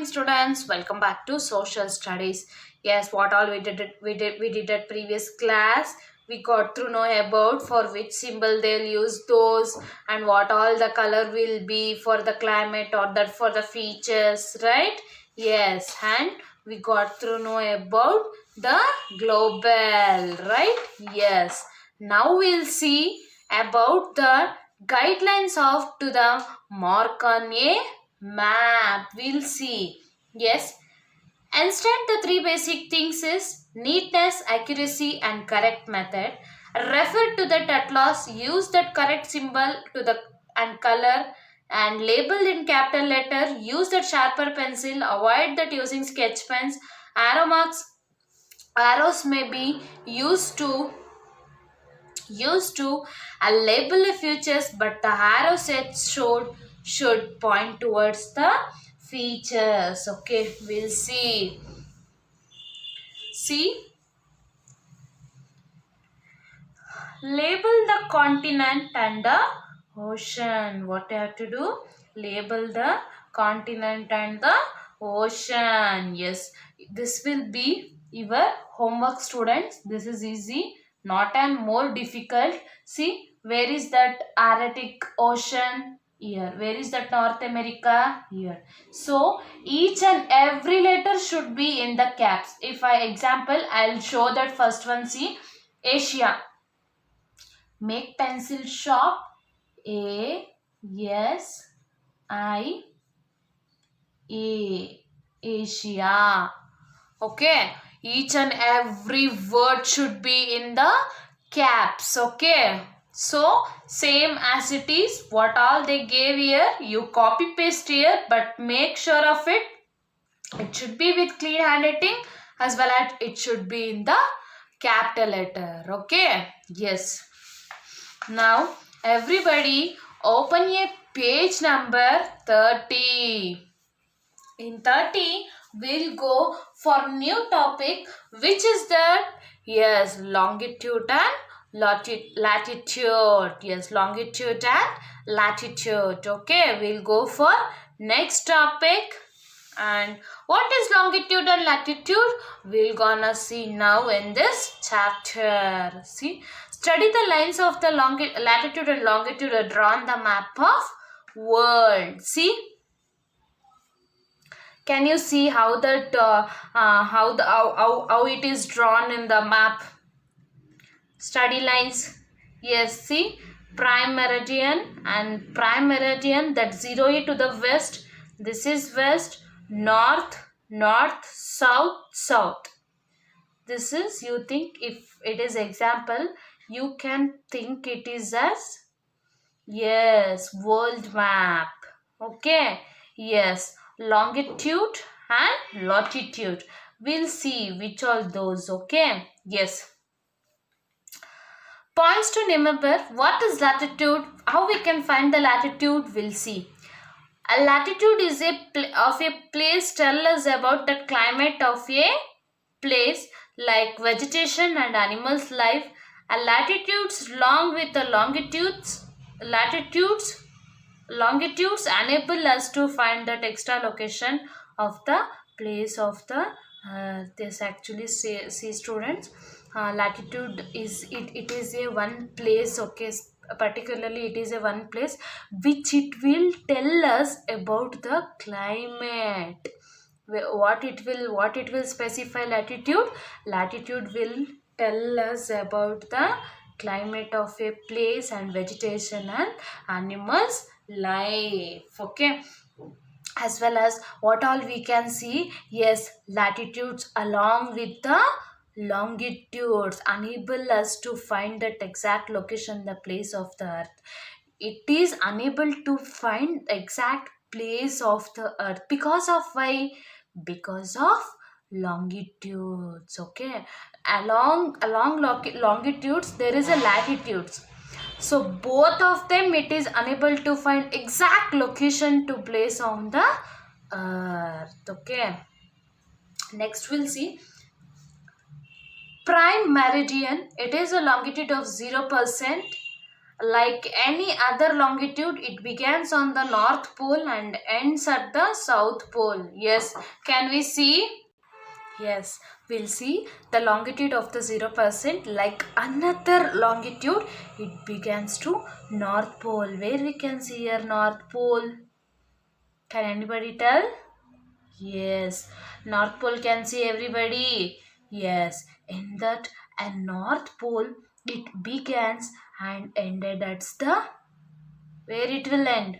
morning, students. Welcome back to social studies. Yes, what all we did at previous class. We got to know about for which symbol they'll use those and what all the color will be for the climate or that for the features, right? Yes, and we got to know about the global, right? Yes. Now we'll see about the guidelines of to the mark on a map. We'll see. Yes. Instead, the three basic things is neatness, accuracy, and correct method. Refer to that atlas. Use that correct symbol to the and color and label in capital letter. Use that sharper pencil. Avoid that using sketch pens. Arrow marks. Arrows may be used to label the features, but the arrow set should point towards the features. Okay, we'll see. Label the continent and the ocean. What you have to do? Label the continent and the ocean. Yes, this will be your homework, students. This is easy, not and more difficult. See, where is that Arctic Ocean? Here. Where is that North America? Here. So each and every letter should be in the caps. If I example, I'll show that first one. See, Asia. Make pencil sharp. A S I A. Asia. Okay. Each and every word should be in the caps. Okay. So same as it is. What all they gave here, you copy paste here, but make sure of it. It should be with clean handwriting as well as it should be in the capital letter. Okay. Yes. Now, everybody open a page number 30. In 30, we'll go for new topic, which is that, yes, longitude and latitude. Yes, longitude and latitude. Okay, we'll go for next topic. And what is longitude and latitude? We're gonna see now in this chapter. See, study the lines of the latitude and longitude are drawn the map of world. See, can you see how that how it is drawn in the map? Study lines. Yes, see, prime meridian and prime meridian, that 0 to the west. This is west. North, south, south. This is, you think, if it is example, you can think it is as, yes, world map. Okay. Yes, longitude and latitude. We'll see which all those. Okay. Yes. Points to remember. What is latitude? How we can find the latitude? We'll see. A latitude is of a place. Tell us about the climate of a place, like vegetation and animals' life. A latitudes along with the longitudes enable us to find that extra location of the place of the this actually see students. Latitude is it is a one place. Okay, particularly it is a one place which it will tell us about the climate. What it will specify? Latitude will tell us about the climate of a place and vegetation and animals life. Okay, as well as what all we can see. Yes, latitudes along with the longitudes enable us to find that exact location, the place of the earth. It is unable to find exact place of the earth because of why? Because of longitudes. Okay, along longitudes there is a latitudes. So both of them, it is unable to find exact location to place on the earth. Okay, next we'll see prime meridian. It is a longitude of 0%. like any other longitude, it begins on the north pole and ends at the south pole. Yes, can we see? Yes, we'll see the longitude of the 0% like another longitude. It begins to north pole. Where we can see here north pole? Can anybody tell? Yes, north pole can see everybody. Yes, in that and north pole it begins and ended at the where it will end.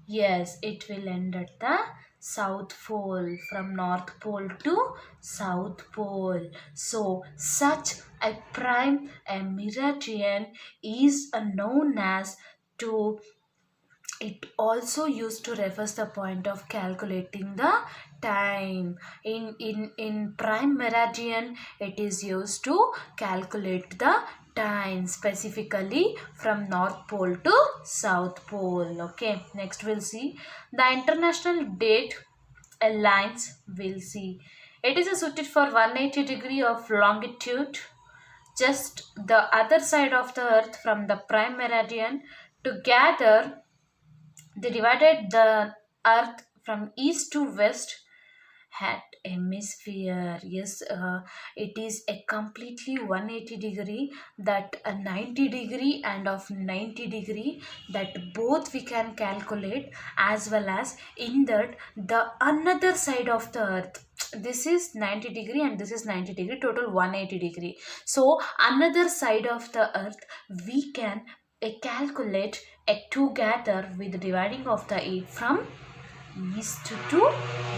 Yes, it will end at the South Pole, from North Pole to South Pole. So, such a prime a meridian is known as to it also used to reverse the point of calculating the time. In prime meridian, it is used to calculate the time specifically from north pole to south pole. Okay, next we'll see the international date lines. We'll see it is suited for 180 degree of longitude, just the other side of the earth from the prime meridian. Together they divided the earth from east to west at hemisphere. Yes, it is a completely 180 degree, that a 90 degree and of 90 degree, that both we can calculate, as well as in that the another side of the earth. This is 90 degree and this is 90 degree, total 180 degree. So another side of the earth we can calculate together with the dividing of the 8 from east to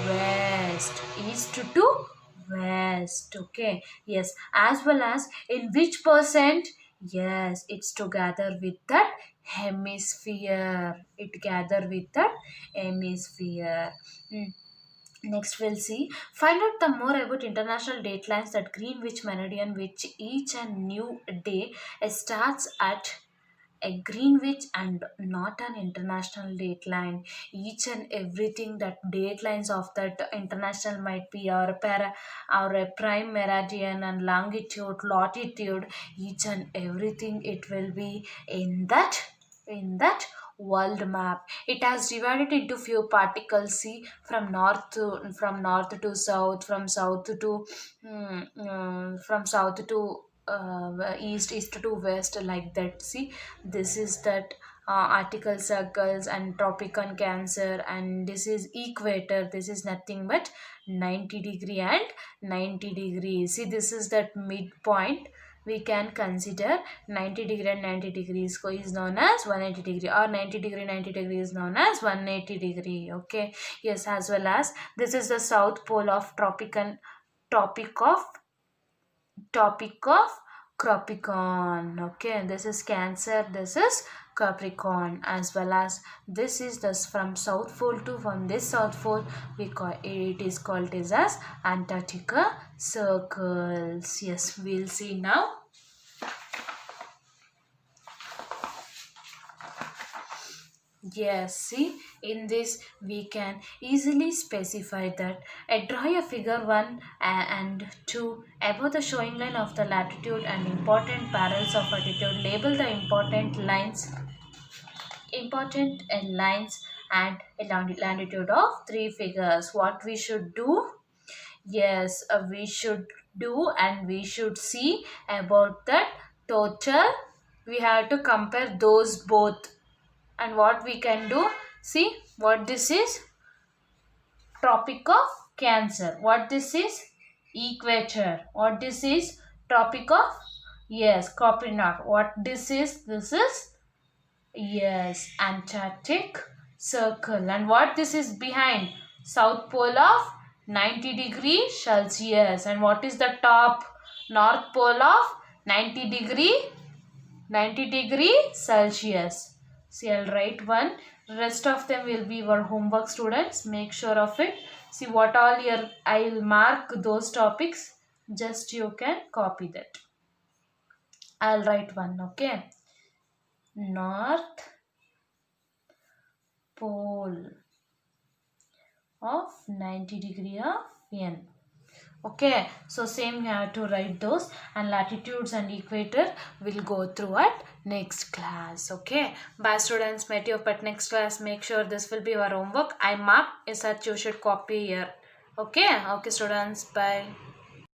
west, east to west. Okay, yes, as well as in which percent. Yes, it's together with that hemisphere, it gather with that hemisphere. Next we'll see, find out the more about international datelines that Greenwich meridian, which each and new day starts at a Greenwich and not an international dateline. Each and everything that datelines of that international might be our our prime meridian and longitude, latitude, each and everything it will be in that world map. It has divided into few particles. See, from north to south, from south to east to west, like that. See, this is that article circles and tropical cancer, and this is equator. This is nothing but 90 degree and 90 degrees. See, this is that midpoint. We can consider 90 degree and 90 degrees is known as 180 degree, or 90 degree 90 degree is known as 180 degree. Okay, yes, as well as this is the south pole of topic of topic of Capricorn. Okay, this is Cancer, this is Capricorn, as well as this is this from South Pole to from this South Pole we call it is called as Antarctica circles. Yes, we'll see now. Yes, see, in this we can easily specify that. Draw a figure 1 and 2 above the showing line of the latitude and important parallels of altitude. Label the important lines and a longitude of 3 figures. What we should do? Yes, we should do and we should see about that total. We have to compare those both. And what we can do, see what this is, tropic of Cancer, what this is, equator, what this is, tropic of, yes, Capricorn, what this is yes, Antarctic circle, and what this is behind, south pole of 90 degree Celsius, and what is the top, north pole of 90 degree Celsius. See, I'll write one. Rest of them will be your homework, students. Make sure of it. See what all your I'll mark those topics. Just you can copy that. I'll write one. Okay. North pole of 90 degree of N. Okay, so same you have to write those, and latitudes and equator will go through at next class. Okay, bye students, meet you up at next class. Make sure this will be your homework. I marked is that you should copy here. Okay, okay students, bye.